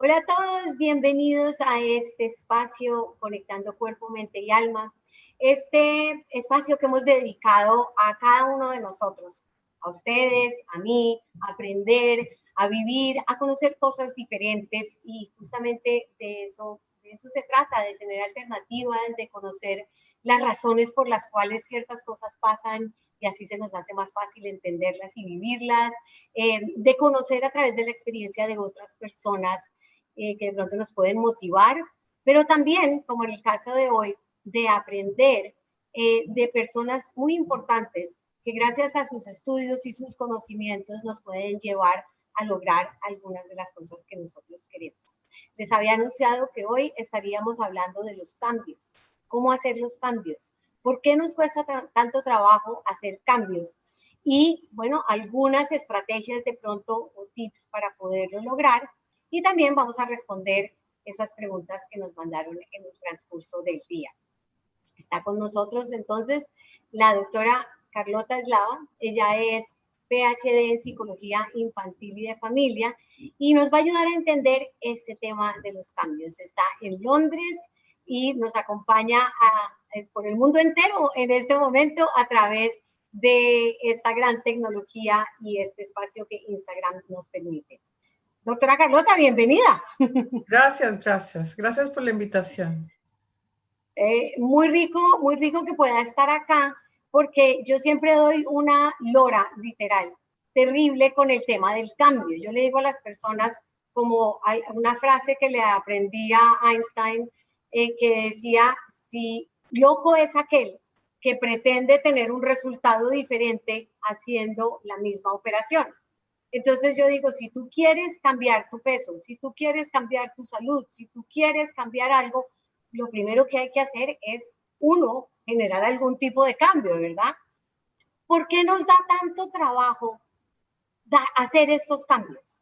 Hola a todos, bienvenidos a este espacio Conectando Cuerpo, Mente y Alma. Este espacio que hemos dedicado a cada uno de nosotros, a ustedes, a mí, a aprender, a vivir, a conocer cosas diferentes y justamente de eso se trata, de tener alternativas, de conocer las razones por las cuales ciertas cosas pasan y así se nos hace más fácil entenderlas y vivirlas, de conocer a través de la experiencia de otras personas que de pronto nos pueden motivar, pero también, como en el caso de hoy, de aprender de personas muy importantes que gracias a sus estudios y sus conocimientos nos pueden llevar a lograr algunas de las cosas que nosotros queremos. Les había anunciado que hoy estaríamos hablando de los cambios, cómo hacer los cambios, por qué nos cuesta tanto trabajo hacer cambios y, bueno, algunas estrategias de pronto o tips para poderlo lograr. Y también vamos a responder esas preguntas que nos mandaron en el transcurso del día. Está con nosotros entonces la doctora Carlota Eslava. Ella es PhD en Psicología Infantil y de Familia y nos va a ayudar a entender este tema de los cambios. Está en Londres y nos acompaña por el mundo entero en este momento a través de esta gran tecnología y este espacio que Instagram nos permite. Doctora Carlota, bienvenida. Gracias por la invitación. Muy rico que pueda estar acá, porque yo siempre doy una lora literal, terrible con el tema del cambio. Yo le digo a las personas, como hay una frase que le aprendí a Einstein, que decía, si loco es aquel que pretende tener un resultado diferente haciendo la misma operación. Entonces yo digo, si tú quieres cambiar tu peso, si tú quieres cambiar tu salud, si tú quieres cambiar algo, lo primero que hay que hacer es, uno, generar algún tipo de cambio, ¿verdad? ¿Por qué nos da tanto trabajo hacer estos cambios?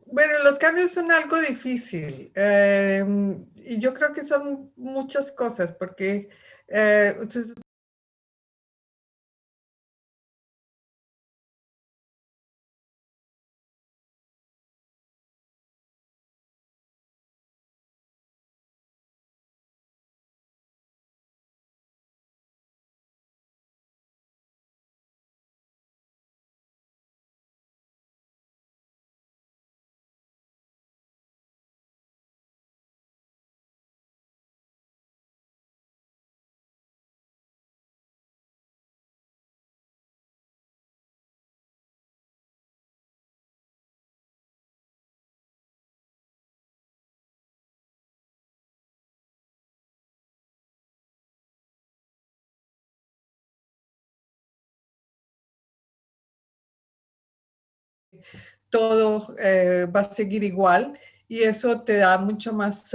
Bueno, los cambios son algo difícil y yo creo que son muchas cosas porque todo va a seguir igual y eso te da mucha más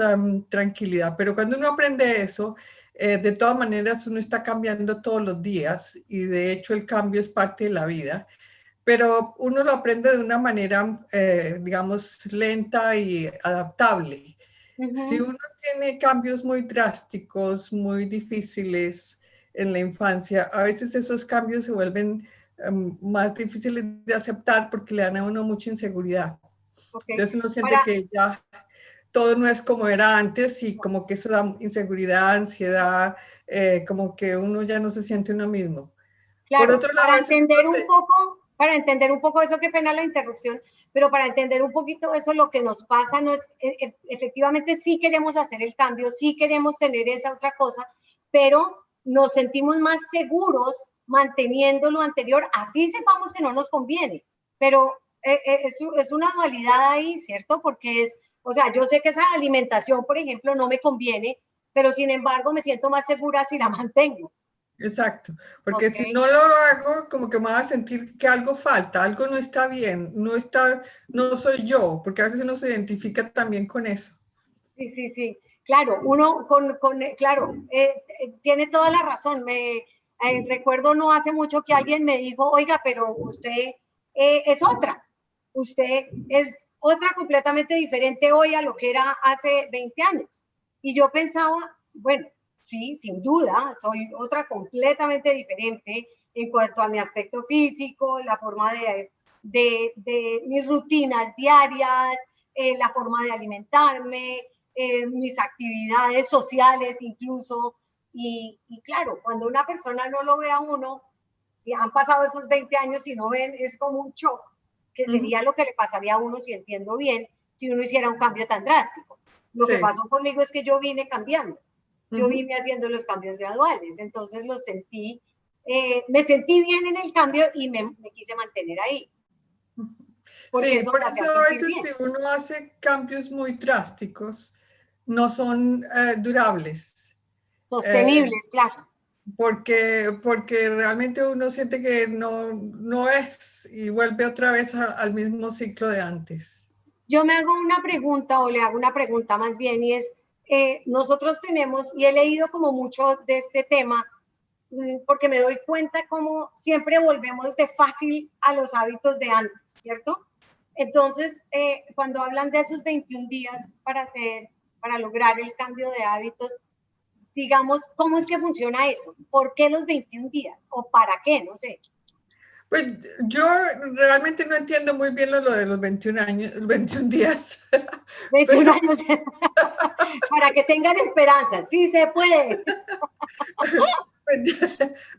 tranquilidad. Pero cuando uno aprende eso, de todas maneras uno está cambiando todos los días y de hecho el cambio es parte de la vida. Pero uno lo aprende de una manera, digamos, lenta y adaptable. Si uno tiene cambios muy drásticos, muy difíciles en la infancia, a veces esos cambios se vuelven más difíciles de aceptar porque le dan a uno mucha inseguridad. Okay. Entonces uno siente que ya todo no es como era antes y como que eso da inseguridad, ansiedad, como que uno ya no se siente uno mismo. Por Claro, otro lado, a veces para entender un poco eso, qué pena la interrupción, pero para entender un poquito eso, lo que nos pasa no es, efectivamente sí queremos hacer el cambio, sí queremos tener esa otra cosa, pero nos sentimos más seguros manteniendo lo anterior, así sepamos que no nos conviene, pero es una dualidad ahí, ¿cierto? Porque es, o sea, yo sé que esa alimentación, por ejemplo, no me conviene, pero sin embargo me siento más segura si la mantengo. Exacto, porque si Okay. no lo hago, como que me va a sentir que algo falta, algo no está bien, no soy yo, porque a veces uno se identifica también con eso. Sí. Claro, uno claro, tiene toda la razón. Recuerdo no hace mucho que alguien me dijo, oiga, pero usted es usted es otra completamente diferente hoy a lo que era hace 20 años. Y yo pensaba, bueno, sí, sin duda, soy otra completamente diferente en cuanto a mi aspecto físico, la forma de mis rutinas diarias, la forma de alimentarme, mis actividades sociales incluso. Y claro, cuando una persona no lo ve a uno, y han pasado esos 20 años y no ven, es como un shock, que sería lo que le pasaría a uno, si entiendo bien, si uno hiciera un cambio tan drástico. Lo que Sí. pasó conmigo es que yo vine cambiando, yo vine haciendo los cambios graduales, entonces los sentí, me sentí bien en el cambio y me quise mantener ahí, porque Sí, eso por me hacía eso a sentir veces bien. si uno hace cambios muy drásticos, no son durables. Eh, Sostenibles, claro. porque realmente uno siente que no es y vuelve otra vez al mismo ciclo de antes. Yo me hago una pregunta, o le hago una pregunta más bien, y es, nosotros tenemos, y he leído como mucho de este tema, porque me doy cuenta como siempre volvemos de fácil a los hábitos de antes, ¿cierto? Entonces, cuando hablan de esos 21 días para lograr el cambio de hábitos, digamos, ¿cómo es que funciona eso? ¿Por qué los 21 días? ¿O para qué? No sé. Pues yo realmente no entiendo muy bien lo de los 21 años, 21 días, 21 pero años para que tengan esperanza, sí se puede.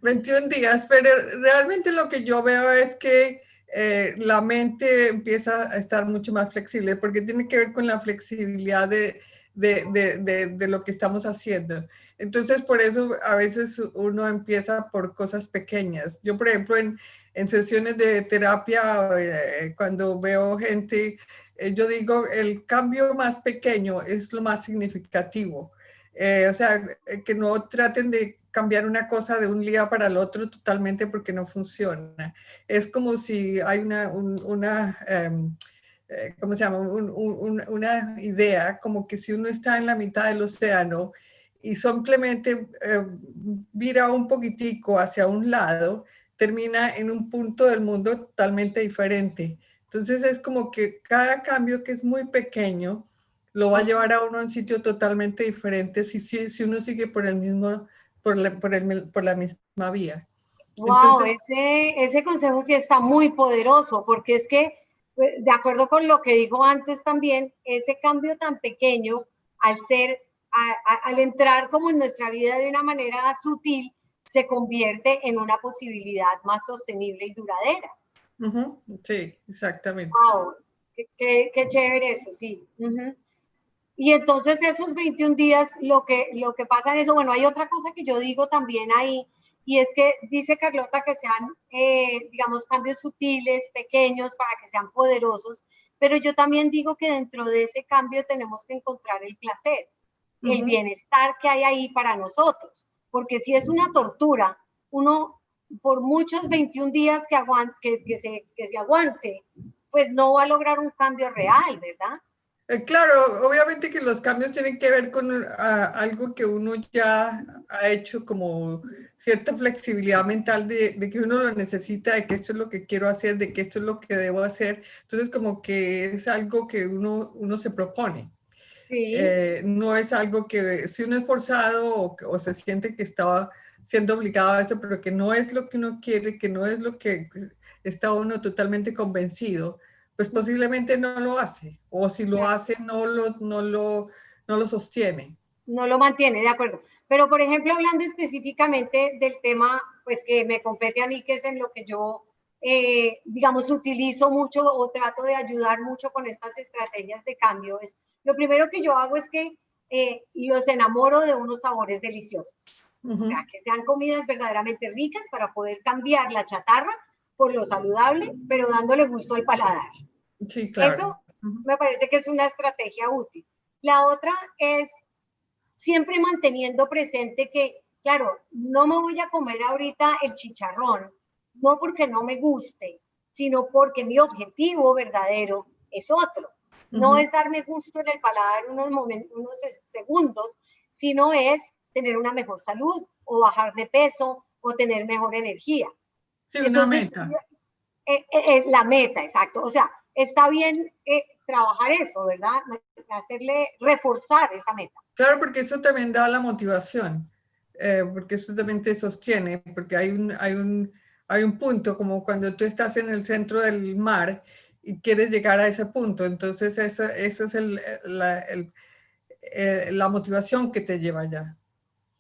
21 días, pero realmente lo que yo veo es que la mente empieza a estar mucho más flexible porque tiene que ver con la flexibilidad de lo que estamos haciendo. Entonces, por eso a veces uno empieza por cosas pequeñas. Yo, por ejemplo, en sesiones de terapia, cuando veo gente, yo digo, el cambio más pequeño es lo más significativo. O sea, que no traten de cambiar una cosa de un día para el otro totalmente porque no funciona. Es como si hay ¿cómo se llama? Una idea, como que si uno está en la mitad del océano y simplemente vira un poquitico hacia un lado, termina en un punto del mundo totalmente diferente. Entonces es como que cada cambio que es muy pequeño, lo va a llevar a uno a un sitio totalmente diferente si uno sigue por el mismo, por la misma vía. Wow, Entonces, ese consejo sí está muy poderoso, porque es que, de acuerdo con lo que dijo antes también, ese cambio tan pequeño, al ser, al entrar como en nuestra vida de una manera sutil, se convierte en una posibilidad más sostenible y duradera. sí, exactamente. Wow, qué chévere eso, sí. Y entonces esos 21 días, lo que pasa en eso, bueno, hay otra cosa que yo digo también ahí, y es que dice Carlota que sean, digamos, cambios sutiles, pequeños, para que sean poderosos, pero yo también digo que dentro de ese cambio tenemos que encontrar el placer, el Ujú. bienestar que hay ahí para nosotros, porque si es una tortura, uno por muchos 21 días que se aguante, pues no va a lograr un cambio real, ¿verdad? Claro, obviamente que los cambios tienen que ver con algo que uno ya ha hecho como cierta flexibilidad mental de que uno lo necesita, de que esto es lo que quiero hacer, de que esto es lo que debo hacer. Entonces, como que es algo que uno se propone. Sí. No es algo que si uno es forzado o se siente que está siendo obligado a eso, pero que no es lo que uno quiere, que no es lo que está uno totalmente convencido, pues posiblemente no lo hace, o si lo hace no lo sostiene. No lo mantiene, de acuerdo. Pero, por ejemplo, hablando específicamente del tema, pues que me compete a mí, que es en lo que yo, digamos, utilizo mucho o trato de ayudar mucho con estas estrategias de cambio, es lo primero que yo hago es que los enamoro de unos sabores deliciosos. O sea, Ujú. que sean comidas verdaderamente ricas para poder cambiar la chatarra por lo saludable, pero dándole gusto al paladar. Sí, claro. Eso Ujú. me parece que es una estrategia útil. La otra es siempre manteniendo presente que, claro, no me voy a comer ahorita el chicharrón, no porque no me guste, sino porque mi objetivo verdadero es otro. No Ujú. es darme gusto en el paladar unos segundos, sino es tener una mejor salud o bajar de peso o tener mejor energía. Sí, una Entonces, meta. la meta, exacto. O sea, está bien trabajar eso, ¿verdad? Hacerle, reforzar esa meta. Claro, porque eso también da la motivación, porque eso también te sostiene, porque hay un punto como cuando tú estás en el centro del mar y quieres llegar a ese punto. Entonces, esa es la motivación que te lleva allá.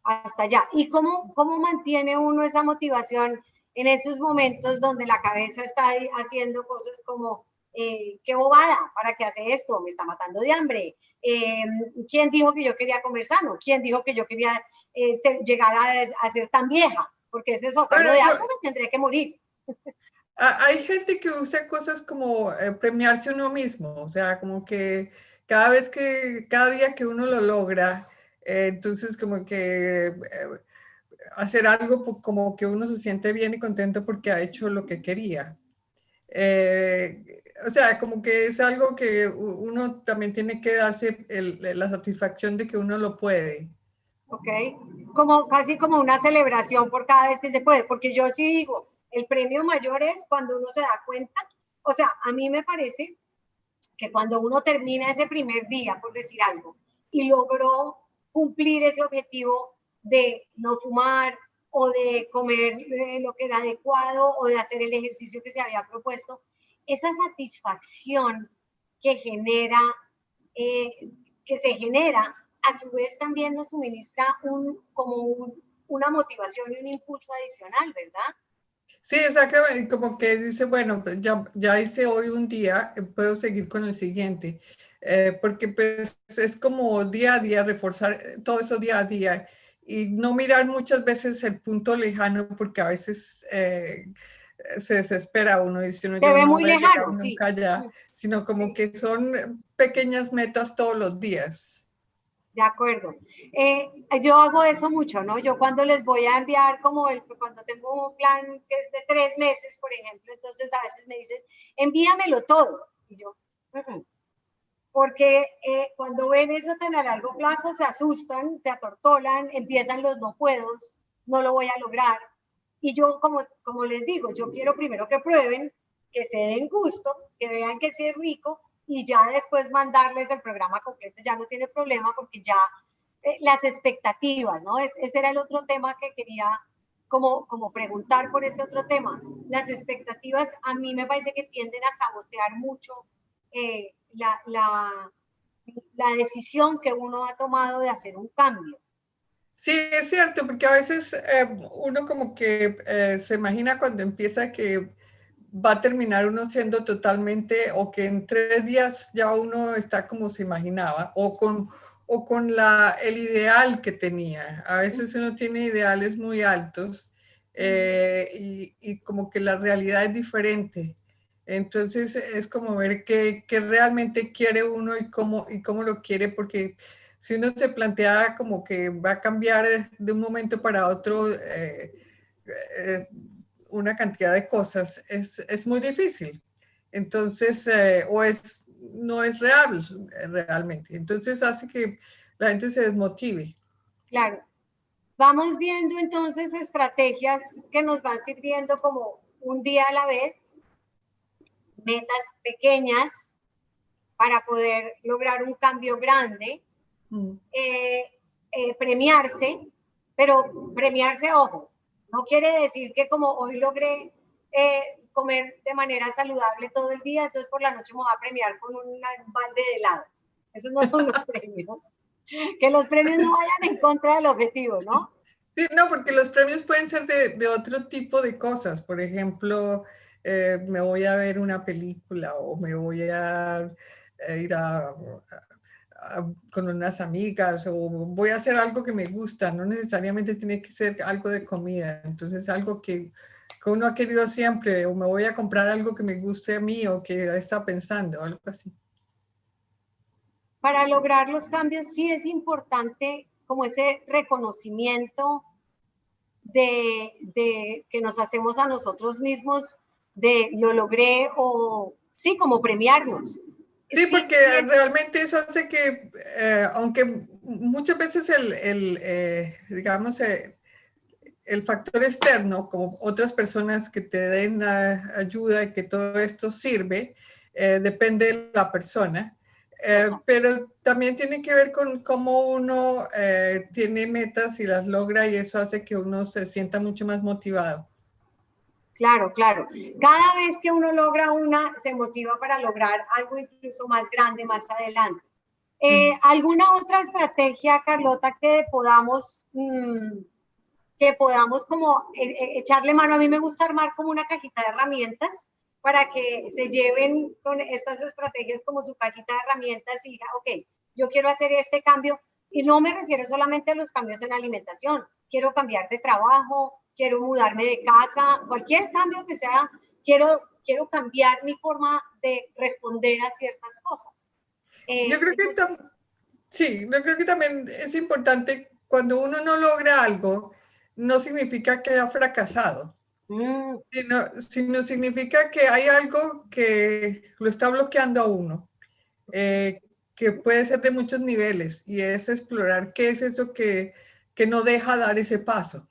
Hasta allá. ¿Y cómo mantiene uno esa motivación en esos momentos donde la cabeza está haciendo cosas como, qué bobada, ¿para qué hace esto? Me está matando de hambre. ¿Quién dijo que yo quería comer sano? ¿Quién dijo que yo quería llegar a ser tan vieja? Porque ese es otro, Bueno, lo de algo me tendré que morir. hay gente que usa cosas como premiarse uno mismo, o sea, como que cada día que uno lo logra, entonces como que hacer algo como que uno se siente bien y contento porque ha hecho lo que quería. O sea, como que es algo que uno también tiene que darse la satisfacción de que uno lo puede. ¿Ok? Casi como una celebración por cada vez que se puede, porque yo sí digo, el premio mayor es cuando uno se da cuenta, o sea, a mí me parece que cuando uno termina ese primer día, por decir algo, y logró cumplir ese objetivo de no fumar o de comer lo que era adecuado o de hacer el ejercicio que se había propuesto, esa satisfacción que genera, que se genera, a su vez también nos suministra una motivación y un impulso adicional, ¿verdad? Sí, exactamente, como que dice, bueno, pues ya hice hoy un día, puedo seguir con el siguiente. Porque pues es como día a día, reforzar todo eso día a día y no mirar muchas veces el punto lejano, porque a veces se desespera uno y dice uno, Se yo ve no muy voy a llegar lejano, sí. nunca allá, sino como Sí. que son pequeñas metas todos los días. De acuerdo. Yo hago eso mucho, ¿no? Yo cuando les voy a enviar cuando tengo un plan que es de 3 meses, por ejemplo, entonces a veces me dicen, envíamelo todo. Y yo, porque cuando ven eso tan a largo plazo se asustan, se atortolan, empiezan los no puedos, no lo voy a lograr. Y yo, como les digo, yo quiero primero que prueben, que se den gusto, que vean que sí es rico y ya después mandarles el programa completo, ya no tiene problema porque ya las expectativas, ¿no? Ese era el otro tema que quería como preguntar por ese otro tema. Las expectativas a mí me parece que tienden a sabotear mucho eh, la decisión que uno ha tomado de hacer un cambio. Sí, es cierto, porque a veces uno como que se imagina cuando empieza que va a terminar uno siendo totalmente, o que en 3 días ya uno está como se imaginaba, o con el ideal que tenía. A veces uno tiene ideales muy altos y como que la realidad es diferente. Entonces es como ver qué realmente quiere uno y cómo lo quiere, porque si uno se plantea como que va a cambiar de un momento para otro eh, una cantidad de cosas, es muy difícil. Entonces, no es real realmente. Entonces hace que la gente se desmotive. Claro. Vamos viendo entonces estrategias que nos van sirviendo como un día a la vez, metas pequeñas para poder lograr un cambio grande, Mm. premiarse, pero premiarse, ojo, no quiere decir que como hoy logré comer de manera saludable todo el día, entonces por la noche me voy a premiar con un balde de helado. Esos no son los premios. Que los premios no vayan en contra del objetivo, ¿no? Sí, no, porque los premios pueden ser de otro tipo de cosas. Por ejemplo, me voy a ver una película o me voy a ir con unas amigas o voy a hacer algo que me gusta. No necesariamente tiene que ser algo de comida. Entonces, algo que uno ha querido siempre, o me voy a comprar algo que me guste a mí o que está pensando, algo así. Para lograr los cambios sí es importante como ese reconocimiento de que nos hacemos a nosotros mismos de lo logré o sí, como premiarnos. Sí, Sí, porque sí es, realmente eso hace que, aunque muchas veces digamos, el factor externo, como otras personas que te den ayuda y que todo esto sirve, depende de la persona. Pero también tiene que ver con cómo uno tiene metas y las logra y eso hace que uno se sienta mucho más motivado. Claro, claro. Cada vez que uno logra una, se motiva para lograr algo incluso más grande más adelante. ¿Alguna otra estrategia, Carlota, que podamos como echarle mano? A mí me gusta armar como una cajita de herramientas para que se lleven con estas estrategias como su cajita de herramientas y diga, ok, yo quiero hacer este cambio. Y no me refiero solamente a los cambios en alimentación. Quiero cambiar de trabajo, quiero mudarme de casa, cualquier cambio que sea, quiero cambiar mi forma de responder a ciertas cosas. Yo creo que sí, yo creo que también es importante cuando uno no logra algo, no significa que ha fracasado, sino significa que hay algo que lo está bloqueando a uno, eh, que puede ser de muchos niveles, y es explorar qué es eso que no deja dar ese paso,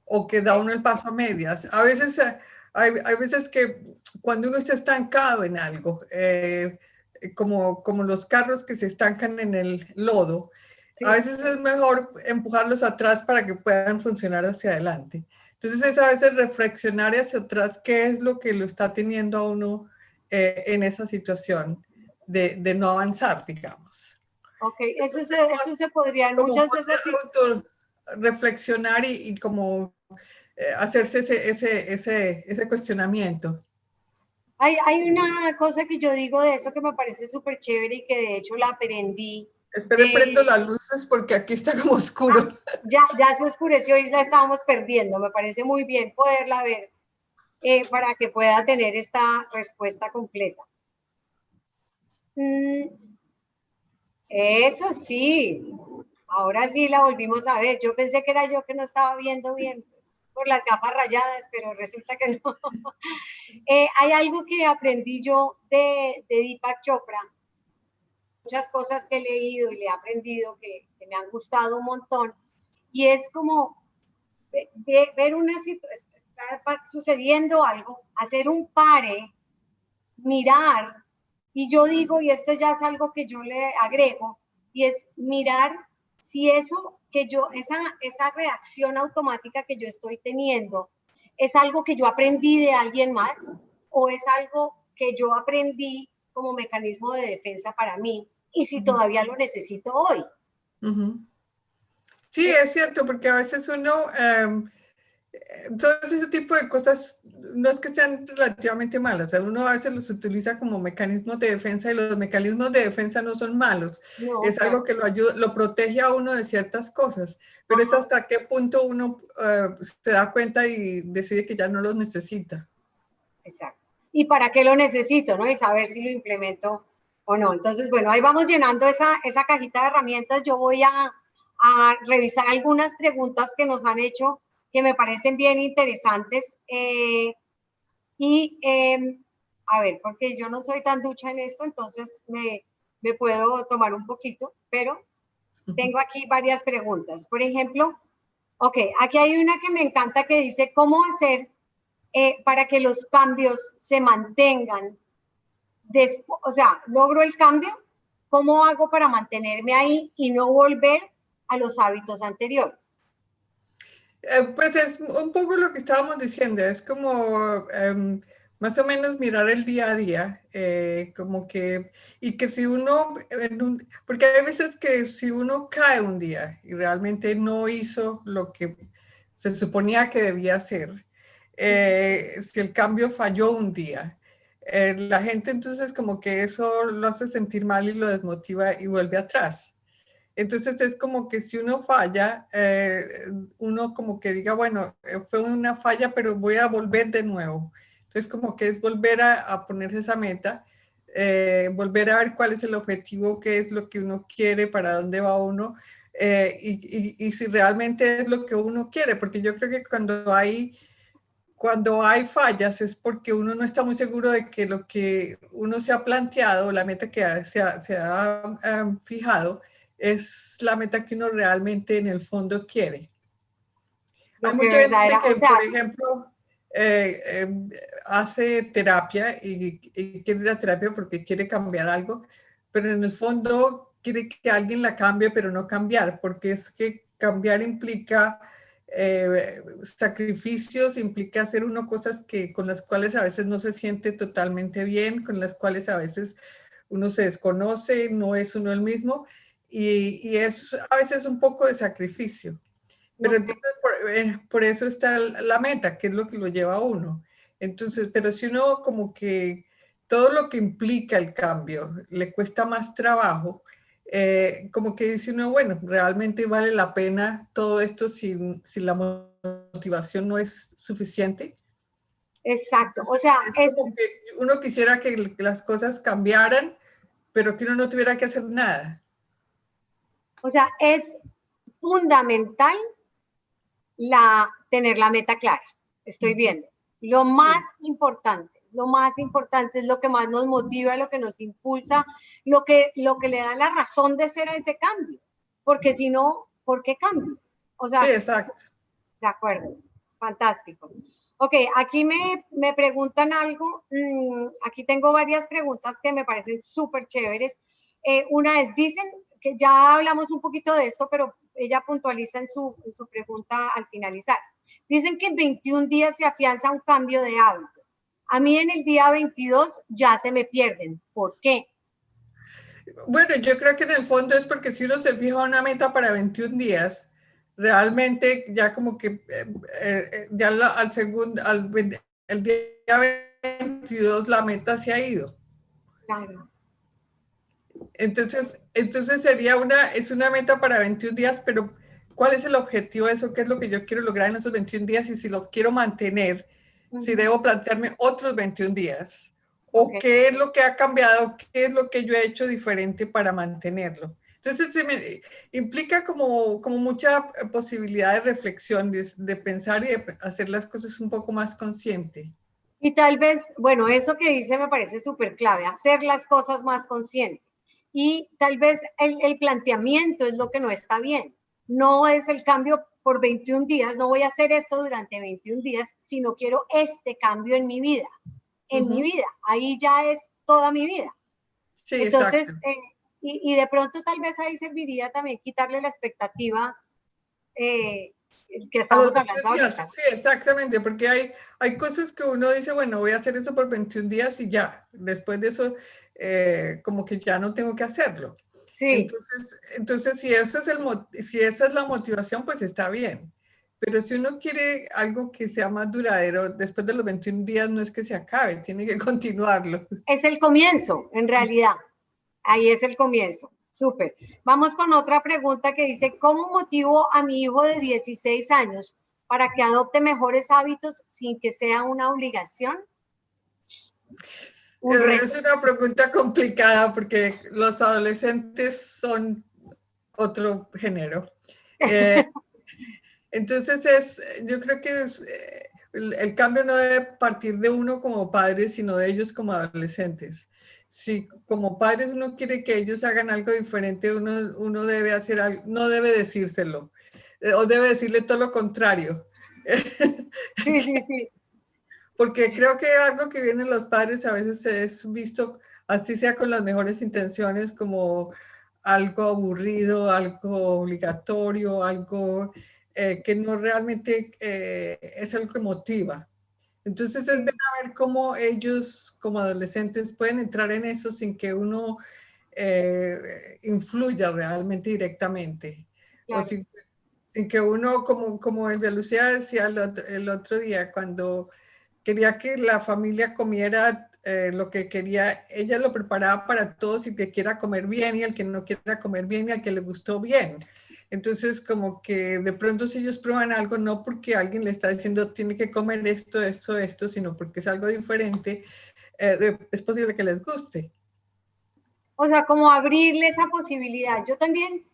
o que da uno el paso a medias. A veces, hay veces que cuando uno está estancado en algo, como los carros que se estancan en el lodo, Sí. a veces es mejor empujarlos atrás para que puedan funcionar hacia adelante. Entonces es a veces reflexionar hacia atrás qué es lo que lo está teniendo a uno en esa situación de no avanzar, digamos. Ok, Entonces, eso se podría en como muchas de esas. poder reflexionar y como hacerse ese cuestionamiento. Hay una cosa que yo digo de eso que me parece súper chévere y que de hecho la aprendí Espere, prendo de... las luces porque aquí está como Ah, oscuro. ya se oscureció y la estábamos perdiendo. Me parece muy bien poderla ver para que pueda tener esta respuesta completa. Eso sí, ahora sí la volvimos a ver. Yo pensé que era yo que no estaba viendo bien por las gafas rayadas, pero resulta que no. Hay algo que aprendí yo de Deepak Chopra, muchas cosas que he leído y le he aprendido que me han gustado un montón, y es como ver una situación, está sucediendo algo, hacer un pare, mirar, y yo digo, y esto ya es algo que yo le agrego, y es mirar si eso que yo, esa reacción automática que yo estoy teniendo, es algo que yo aprendí de alguien más o es algo que yo aprendí como mecanismo de defensa para mí y si todavía lo necesito hoy. Sí, es cierto, porque a veces uno, todo ese tipo de cosas no es que sean relativamente malas, uno a veces los utiliza como mecanismos de defensa y los mecanismos de defensa no son malos, No, es claro. algo que lo ayuda, lo protege a uno de ciertas cosas, pero es Ajá, hasta qué punto uno se da cuenta y decide que ya no los necesita. exacto. ¿Y para qué lo necesito, no? Y saber si lo implemento o no. Entonces, bueno, ahí vamos llenando esa cajita de herramientas. Yo voy a revisar algunas preguntas que nos han hecho que me parecen bien interesantes. Y a ver, porque yo no soy tan ducha en esto, entonces me puedo tomar un poquito, pero tengo aquí varias preguntas. Por ejemplo, ok, aquí hay una que me encanta que dice, ¿cómo hacer para que los cambios se mantengan? O sea, logro el cambio, ¿cómo hago para mantenerme ahí y no volver a los hábitos anteriores? Pues es un poco lo que estábamos diciendo, es como más o menos mirar el día a día, como que, y que si uno, porque hay veces que si uno cae un día y realmente no hizo lo que se suponía que debía hacer, si el cambio falló un día, la gente entonces como que eso lo hace sentir mal y lo desmotiva y vuelve atrás. Entonces es como que si uno falla, uno como que diga, bueno, fue una falla, pero voy a volver de nuevo. Entonces como que es volver a ponerse esa meta, volver a ver cuál es el objetivo, qué es lo que uno quiere, para dónde va uno, y si realmente es lo que uno quiere, porque yo creo que cuando hay fallas es porque uno no está muy seguro de que lo que uno se ha planteado, la meta que se ha fijado, es la meta que uno realmente en el fondo quiere. Lo Hay que mucha verdad gente era, o que, por sea, ejemplo, eh, eh, hace terapia y quiere ir a terapia porque quiere cambiar algo, pero en el fondo quiere que alguien la cambie, pero no cambiar, porque es que cambiar implica sacrificios, implica hacer uno cosas con las cuales a veces no se siente totalmente bien, con las cuales a veces uno se desconoce, no es uno el mismo, y es a veces un poco de sacrificio. Pero Ok. entonces por eso está la meta, que es lo que lo lleva a uno. Entonces, pero si uno como que todo lo que implica el cambio le cuesta más trabajo, como que dice uno, bueno, realmente vale la pena todo esto si la motivación no es suficiente. Exacto. O Entonces, sea, es como que uno quisiera que las cosas cambiaran, pero que uno no tuviera que hacer nada. es fundamental tener la meta clara. Estoy viendo. Lo más importante es lo que más nos motiva, lo que nos impulsa, lo que le da la razón de ser a ese cambio. Porque si no, ¿por qué cambio? O Sí, sea, exacto. de acuerdo, fantástico. Ok, aquí me preguntan algo, aquí tengo varias preguntas que me parecen súper chéveres. Una es, dicen que ya hablamos un poquito de esto, pero ella puntualiza en su pregunta al finalizar. Dicen que en 21 días se afianza un cambio de hábitos. A mí en el día 22 ya se me pierden. ¿Por qué? Bueno, yo creo que en el fondo es porque si uno se fija una meta para 21 días, realmente ya como que ya al segundo, el día 22 la meta se ha ido. Claro. Entonces es una meta para 21 días, pero ¿cuál es el objetivo de eso? ¿Qué es lo que yo quiero lograr en esos 21 días? Y si lo quiero mantener, si debo plantearme otros 21 días, Ok. o qué es lo que ha cambiado, qué es lo que yo he hecho diferente para mantenerlo. Entonces, implica como mucha posibilidad de reflexión, de pensar y de hacer las cosas un poco más consciente. Y tal vez, bueno, eso que dice me parece súper clave, hacer las cosas más conscientes. Y tal vez el planteamiento es lo que no está bien. No es el cambio por 21 días, no voy a hacer esto durante 21 días, sino quiero este cambio en mi vida. En mi Ujú. vida, ahí ya es toda mi vida. Sí, Entonces, exacto. y de pronto tal vez ahí serviría también quitarle la expectativa eh, que A los estábamos 21 hablando días, ahorita. sí, exactamente, porque hay cosas que uno dice, bueno, voy a hacer eso por 21 días y ya, después de eso, como que ya no tengo que hacerlo. Sí, Entonces si, si esa es la motivación, pues está bien. Pero si uno quiere algo que sea más duradero, después de los 21 días no es que se acabe, tiene que continuarlo. es el comienzo, en realidad. Ahí es el comienzo. Súper. Vamos con otra pregunta que dice, ¿cómo motivo a mi hijo de 16 años para que adopte mejores hábitos sin que sea una obligación? Un Es reto. una pregunta complicada porque los adolescentes son otro género. Eh, Entonces yo creo que el cambio no debe partir de uno como padre, sino de ellos como adolescentes. Si como padres uno quiere que ellos hagan algo diferente, uno debe hacer algo, no debe decírselo, o debe decirle todo lo contrario. Sí, sí, sí. Porque creo que algo que vienen los padres a veces es visto, así sea con las mejores intenciones, como algo aburrido, algo obligatorio, algo que no realmente es algo que motiva. Entonces es ver Sí, a ver cómo ellos como adolescentes pueden entrar en eso sin que uno influya realmente directamente. O claro. sin que uno, como Elvia Lucía decía el otro día, cuando quería que la familia comiera lo que quería, ella lo preparaba para todos y que quiera comer bien y al que no quiera comer bien y al que le gustó bien. Entonces, como que de pronto si ellos prueban algo, no porque alguien le está diciendo tiene que comer esto, esto, esto, sino porque es algo diferente, es posible que les guste. O sea, como abrirle esa posibilidad. Yo también,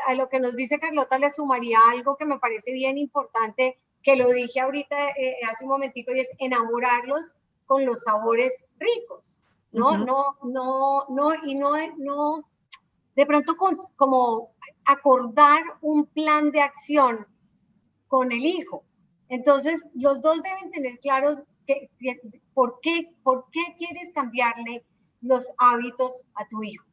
a lo que nos dice Carlota, le sumaría algo que me parece bien importante, que lo dije ahorita hace un momentico, y es enamorarlos con los sabores ricos, ¿no? Ujú. No, de pronto como acordar un plan de acción con el hijo. Entonces, los dos deben tener claros por qué quieres cambiarle los hábitos a tu hijo.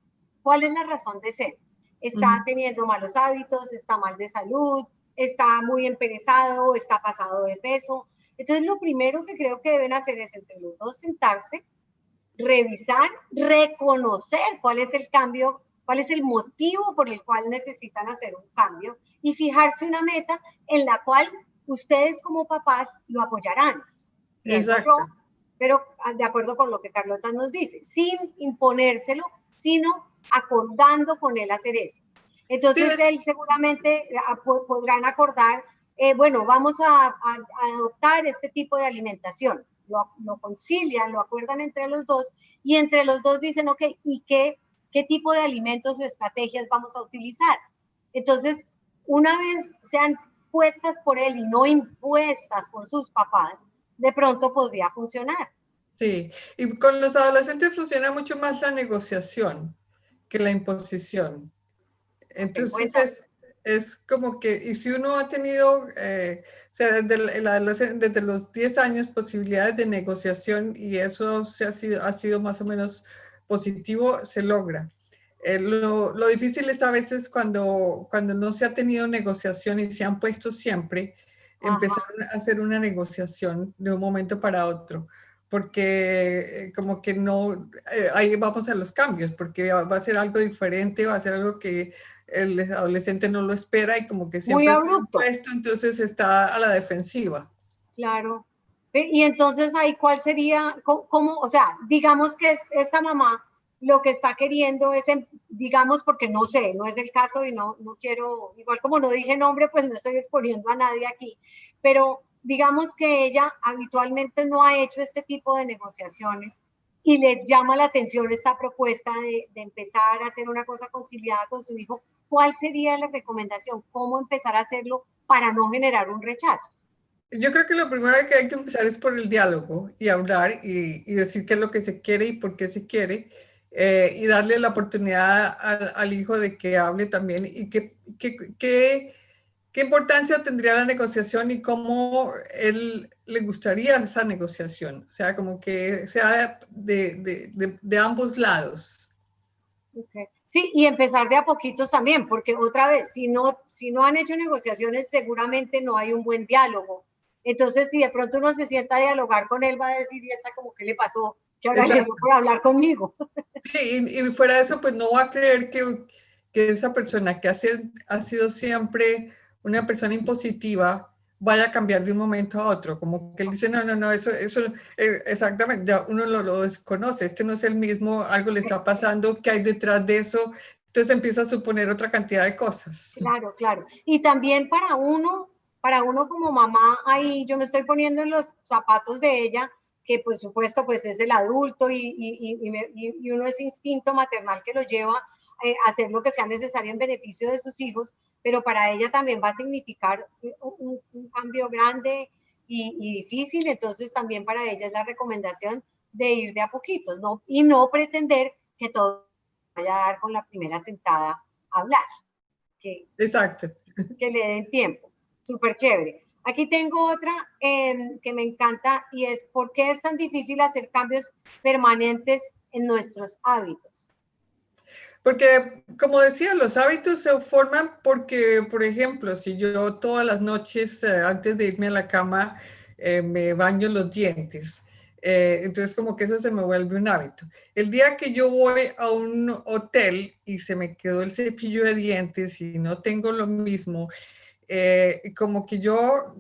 ¿Cuál es la razón de ser? ¿Está Ujú. teniendo malos hábitos? ¿Está mal de salud? está muy emperezado, está pasado de peso. Entonces, lo primero que creo que deben hacer es entre los dos sentarse, revisar, reconocer cuál es el cambio, cuál es el motivo por el cual necesitan hacer un cambio y fijarse una meta en la cual ustedes como papás lo apoyarán, pienso yo, Exacto. pero de acuerdo con lo que Carlota nos dice, sin imponérselo, sino acordando con él hacer eso. Sí, Entonces, él seguramente podrán acordar, bueno, vamos a adoptar este tipo de alimentación. Lo concilian, lo acuerdan entre los dos y entre los dos dicen, ok, ¿y qué tipo de alimentos o estrategias vamos a utilizar? Entonces, una vez sean puestas por él y no impuestas por sus papás, de pronto podría funcionar. sí. Y con los adolescentes funciona mucho más la negociación que la imposición. Ok, Entonces cuéntame. es como que, y si uno ha tenido, o sea, desde los 10 años posibilidades de negociación y eso ha sido más o menos positivo, se logra. Lo difícil es a veces cuando no se ha tenido negociación y se han puesto siempre, empezar Ajá, a hacer una negociación de un momento para otro, porque como que no, ahí vamos a los cambios, porque va a ser algo diferente, va a ser algo que el adolescente no lo espera y como que muy siempre ha sido abrupto, impuesto, entonces está a la defensiva. claro. Y entonces ahí, ¿cuál sería, cómo, o sea, digamos que esta mamá lo que está queriendo es, digamos, porque no sé, no es el caso y no quiero, igual como no dije nombre, pues no estoy exponiendo a nadie aquí, pero digamos que ella habitualmente no ha hecho este tipo de negociaciones y le llama la atención esta propuesta de empezar a hacer una cosa conciliada con su hijo. ¿Cuál sería la recomendación? ¿Cómo empezar a hacerlo para no generar un rechazo? Yo creo que lo primero que hay que empezar es por el diálogo y hablar y decir qué es lo que se quiere y por qué se quiere, y darle la oportunidad al hijo de que hable también y qué importancia tendría la negociación y cómo él le gustaría esa negociación. O sea, como que sea de ambos lados. Okay. Sí, y empezar de a poquitos también, porque otra vez, si no han hecho negociaciones, seguramente no hay un buen diálogo. Entonces, si de pronto uno se sienta a dialogar con él, va a decir, ¿y esta como qué le pasó? Que ahora le dio Exacto. por hablar conmigo. Sí, y fuera de eso, pues no va a creer que esa persona que ha sido siempre una persona impositiva vaya a cambiar de un momento a otro. Como que él dice, no, no, no, eso, exactamente, ya uno lo desconoce, este no es el mismo, algo le está pasando, ¿qué hay detrás de eso? Entonces empieza a suponer otra cantidad de cosas. Claro, claro. Y también para uno como mamá, ahí yo me estoy poniendo en los zapatos de ella, que por supuesto pues es el adulto y uno es instinto maternal que lo lleva a hacer lo que sea necesario en beneficio de sus hijos, pero para ella también va a significar un cambio grande y difícil, entonces también para ella es la recomendación de ir de a poquitos, ¿no? Y no pretender que todo vaya a dar con la primera sentada a hablar. Que, Exacto. que le den tiempo. Súper chévere. Aquí tengo otra que me encanta y es ¿por qué es tan difícil hacer cambios permanentes en nuestros hábitos? Porque, como decía, los hábitos se forman porque, por ejemplo, si yo todas las noches antes de irme a la cama me baño los dientes, entonces como que eso se me vuelve un hábito. El día que yo voy a un hotel y se me quedó el cepillo de dientes y no tengo lo mismo, como que yo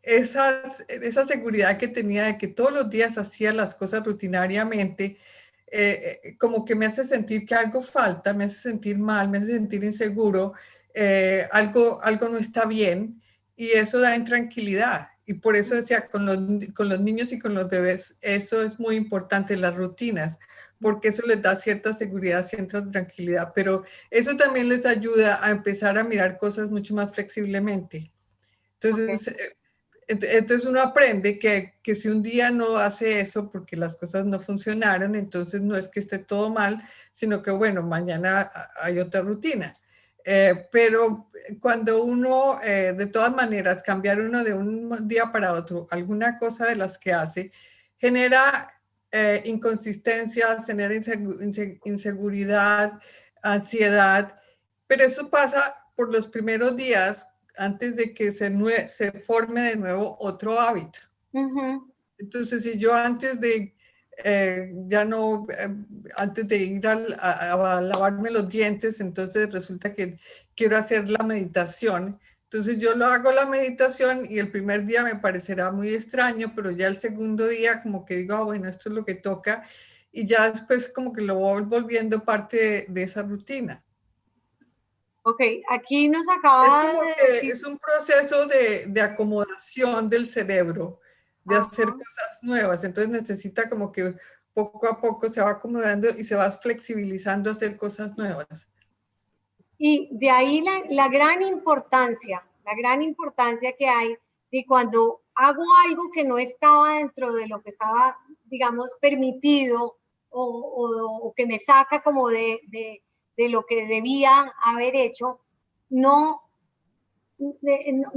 esa seguridad que tenía de que todos los días hacía las cosas rutinariamente, como que me hace sentir que algo falta, me hace sentir mal, me hace sentir inseguro, algo no está bien y eso da intranquilidad. Y por eso decía, con los niños y con los bebés, eso es muy importante, las rutinas, porque eso les da cierta seguridad, cierta tranquilidad, pero eso también les ayuda a empezar a mirar cosas mucho más flexiblemente. Okay. Entonces, entonces uno aprende que si un día no hace eso porque las cosas no funcionaron, entonces no es que esté todo mal, sino que bueno, mañana hay otra rutina. Pero cuando uno, de todas maneras, cambiar uno de un día para otro, alguna cosa de las que hace, genera inconsistencias, genera inseguridad, ansiedad, pero eso pasa por los primeros días antes de que se forme de nuevo otro hábito. Entonces, si yo antes de antes de ir a lavarme los dientes, entonces resulta que quiero hacer la meditación. Entonces yo lo hago la meditación y el primer día me parecerá muy extraño, pero ya el segundo día como que digo, bueno, esto es lo que toca, y ya después como que lo voy volviendo parte de esa rutina. Ok, aquí nos Es acaba como de que decir, es un proceso de acomodación del cerebro, de hacer cosas nuevas. Entonces necesita como que poco a poco se va acomodando y se va flexibilizando a hacer cosas nuevas. y de ahí la gran importancia que hay de cuando hago algo que no estaba dentro de lo que estaba, digamos, permitido o que me saca como de lo que debía haber hecho, no, no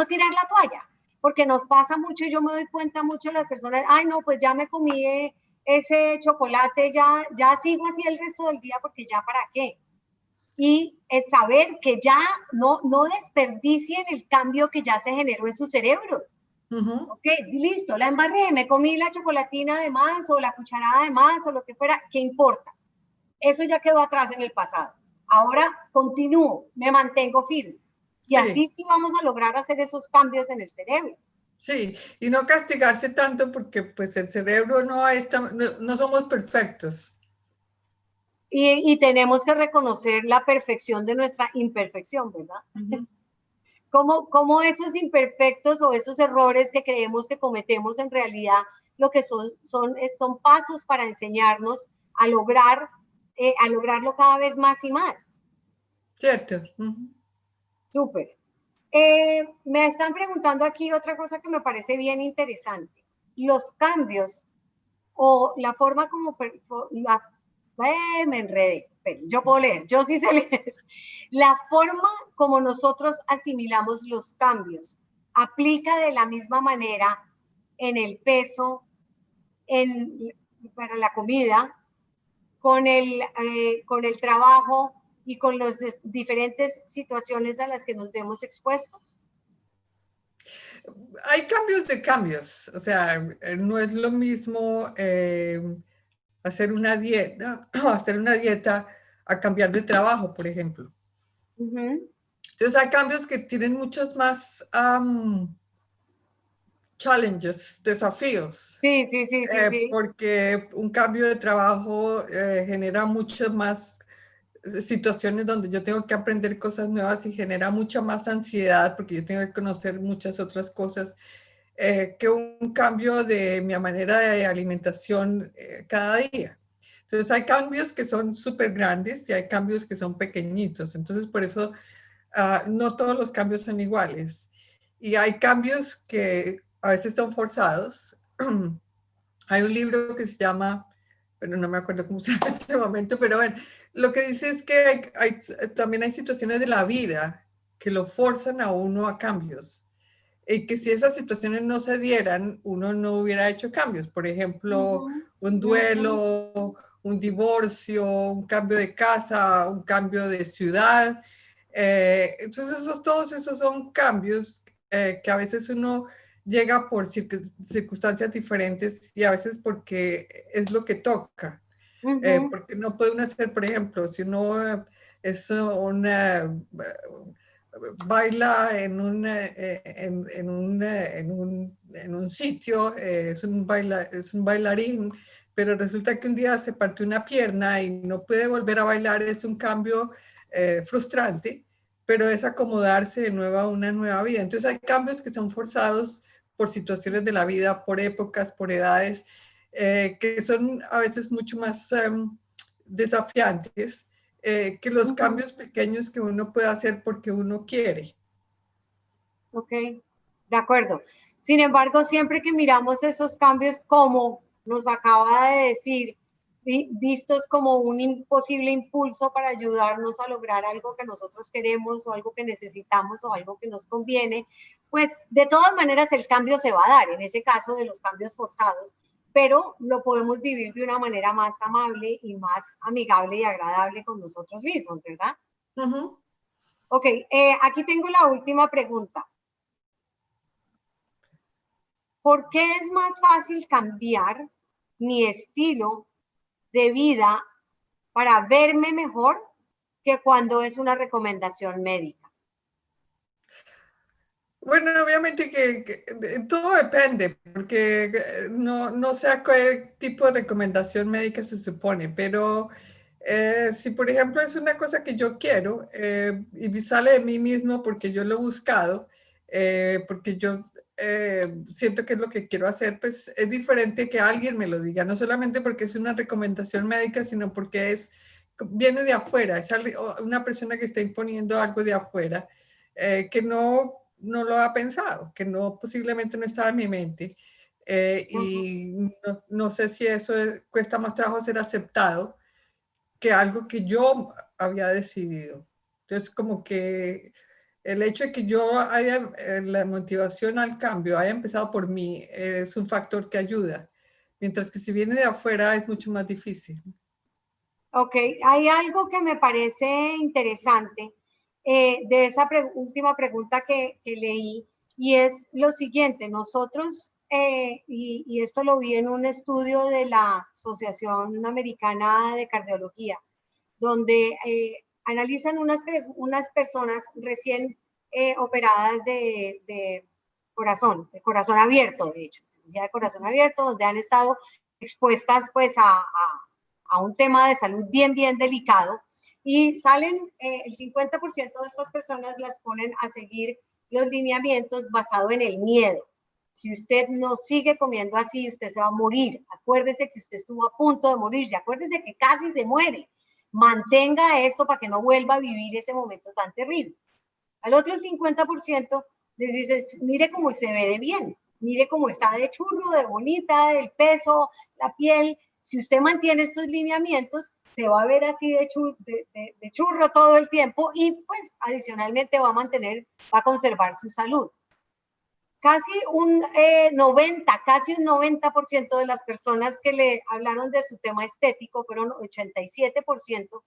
tirar la toalla, porque nos pasa mucho y yo me doy cuenta mucho de las personas, ay no, pues ya me comí ese chocolate, ya sigo así el resto del día porque ya para qué. Y es saber que ya no desperdicien el cambio que ya se generó en su cerebro. Ok, listo, la embarré, me comí la chocolatina de más o la cucharada de más o lo que fuera, ¿qué importa? Eso ya quedó atrás en el pasado. Ahora continúo, me mantengo firme. Y Sí, así sí vamos a lograr hacer esos cambios en el cerebro. sí, y no castigarse tanto porque pues el cerebro no somos perfectos. Y tenemos que reconocer la perfección de nuestra imperfección, ¿verdad? Cómo esos imperfectos o esos errores que creemos que cometemos en realidad lo que son pasos para enseñarnos a lograrlo cada vez más y más. ¿Cierto? Súper. Me están preguntando aquí otra cosa que me parece bien interesante. Los cambios o la forma como me enredé. Pero yo puedo leer, yo sí sé leer. La forma como nosotros asimilamos los cambios aplica de la misma manera en el peso, para la comida, con el trabajo y con las diferentes situaciones a las que nos vemos expuestos. Hay cambios de cambios, o sea, no es lo mismo hacer una dieta a cambiar de trabajo, por ejemplo. Entonces hay cambios que tienen muchos más challenges, desafíos, Sí, sí, sí, sí, sí. porque un cambio de trabajo genera muchas más situaciones donde yo tengo que aprender cosas nuevas y genera mucha más ansiedad porque yo tengo que conocer muchas otras cosas que un cambio de mi manera de alimentación cada día. Entonces hay cambios que son súper grandes y hay cambios que son pequeñitos. Entonces por eso no todos los cambios son iguales. Y hay cambios que a veces son forzados. Hay un libro que se llama, pero no me acuerdo cómo se llama en este momento, pero bueno, lo que dice es que también hay situaciones de la vida que lo forzan a uno a cambios. Y que si esas situaciones no se dieran, uno no hubiera hecho cambios. Por ejemplo, un duelo, un divorcio, un cambio de casa, un cambio de ciudad. Entonces, todos esos son cambios que a veces uno llega por circunstancias diferentes y a veces porque es lo que toca. Porque no puede uno hacer, por ejemplo, si uno es una baila en un sitio, es un bailarín, pero resulta que un día se partió una pierna y no puede volver a bailar, es un cambio frustrante, pero es acomodarse de nuevo a una nueva vida. Entonces hay cambios que son forzados por situaciones de la vida, por épocas, por edades, que son a veces mucho más desafiantes que los cambios pequeños que uno puede hacer porque uno quiere. Ok, de acuerdo. Sin embargo, siempre que miramos esos cambios, como nos acaba de decir, vistos como un posible impulso para ayudarnos a lograr algo que nosotros queremos o algo que necesitamos o algo que nos conviene, pues de todas maneras el cambio se va a dar, en ese caso de los cambios forzados, pero lo podemos vivir de una manera más amable y más amigable y agradable con nosotros mismos, ¿verdad? Uh -huh. Ok, aquí tengo la última pregunta. ¿Por qué es más fácil cambiar mi estilo de vida para verme mejor que cuando es una recomendación médica? Bueno, obviamente todo depende, porque no sé a qué tipo de recomendación médica se supone, pero si por ejemplo es una cosa que yo quiero y sale de mí mismo porque yo lo he buscado, porque yo siento que es lo que quiero hacer, pues es diferente que alguien me lo diga, no solamente porque es una recomendación médica, sino porque viene de afuera, es una persona que está imponiendo algo de afuera que no lo ha pensado, que no posiblemente no estaba en mi mente. Y no sé si eso cuesta más trabajo ser aceptado que algo que yo había decidido. Entonces, como que el hecho de que yo haya, la motivación al cambio haya empezado por mí es un factor que ayuda, mientras que si viene de afuera es mucho más difícil. Ok, hay algo que me parece interesante de esa última pregunta que leí y es lo siguiente, nosotros, y esto lo vi en un estudio de la Asociación Americana de Cardiología, donde analizan unas personas recién operadas de corazón abierto, de hecho, cirugía de corazón abierto, donde han estado expuestas pues a un tema de salud bien, bien delicado y salen, el 50% de estas personas las ponen a seguir los lineamientos basado en el miedo. Si usted no sigue comiendo así, usted se va a morir. Acuérdese que usted estuvo a punto de morirse. Acuérdese que casi se muere. Mantenga esto para que no vuelva a vivir ese momento tan terrible. Al otro 50% les dices, mire cómo se ve de bien, mire cómo está de churro, de bonita, del peso, la piel. Si usted mantiene estos lineamientos, se va a ver así de churro todo el tiempo y pues adicionalmente va a conservar su salud. Casi un 90% de las personas que le hablaron de su tema estético, fueron 87%,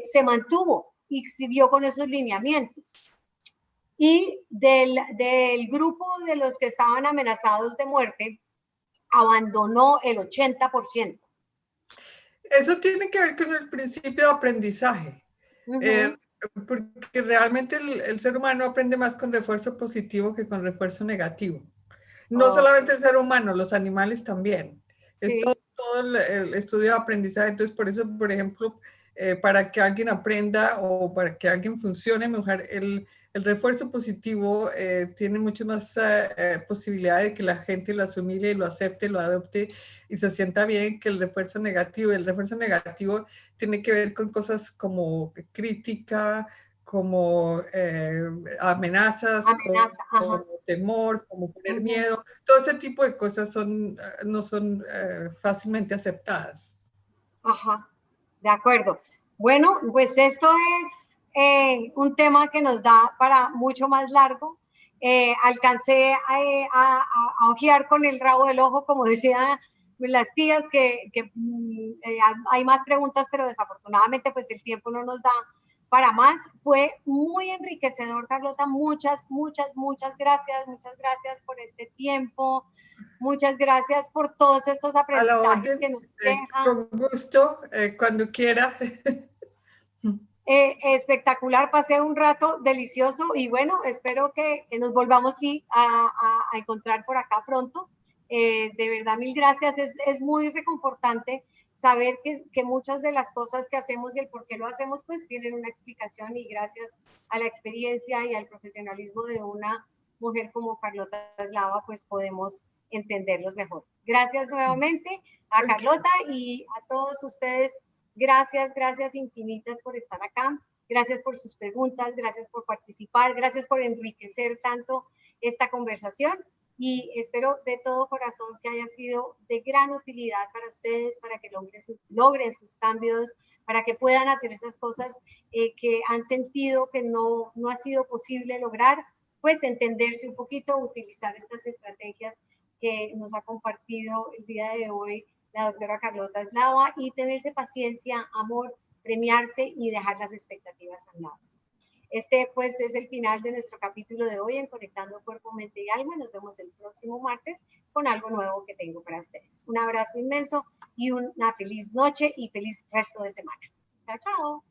se mantuvo y siguió con esos lineamientos. Y del grupo de los que estaban amenazados de muerte, abandonó el 80%. Eso tiene que ver con el principio de aprendizaje. Eh, porque realmente el ser humano aprende más con refuerzo positivo que con refuerzo negativo. No solamente el ser humano, los animales también. Es Sí. todo el estudio de aprendizaje. Entonces, por eso, por ejemplo, para que alguien aprenda o para que alguien funcione mejor, el refuerzo positivo tiene muchas más posibilidades de que la gente lo asimile, lo acepte, lo adopte y se sienta bien que el refuerzo negativo. El refuerzo negativo tiene que ver con cosas como crítica, como amenazas, Amenaza, como temor, como poner uh-huh. miedo. Todo ese tipo de cosas no son fácilmente aceptadas. Ajá, de acuerdo. Bueno, pues esto es un tema que nos da para mucho más largo. Alcancé a ojear con el rabo del ojo, como decían las tías, hay más preguntas, pero desafortunadamente pues el tiempo no nos da para más. Fue muy enriquecedor, Carlota. Muchas, muchas, muchas gracias. Muchas gracias por este tiempo. Muchas gracias por todos estos A la aprendizajes orden, que nos dejan. con gusto, cuando quiera. Espectacular, pasé un rato delicioso y bueno, espero que nos volvamos sí, a encontrar por acá pronto. De verdad, mil gracias. Es muy reconfortante saber que muchas de las cosas que hacemos y el por qué lo hacemos, pues tienen una explicación y gracias a la experiencia y al profesionalismo de una mujer como Carlota Eslava, pues podemos entenderlos mejor. Gracias nuevamente a Ok. Carlota y a todos ustedes. Gracias, gracias infinitas por estar acá. Gracias por sus preguntas, gracias por participar, gracias por enriquecer tanto esta conversación y espero de todo corazón que haya sido de gran utilidad para ustedes, para que logren sus cambios, para que puedan hacer esas cosas que han sentido que no ha sido posible lograr, pues entenderse un poquito, utilizar estas estrategias que nos ha compartido el día de hoy la doctora Carlota Eslava y tenerse paciencia, amor, premiarse y dejar las expectativas al lado. Este pues es el final de nuestro capítulo de hoy en Conectando Cuerpo, Mente y Alma. Nos vemos el próximo martes con algo nuevo que tengo para ustedes. Un abrazo inmenso y una feliz noche y feliz resto de semana. Chao, chao.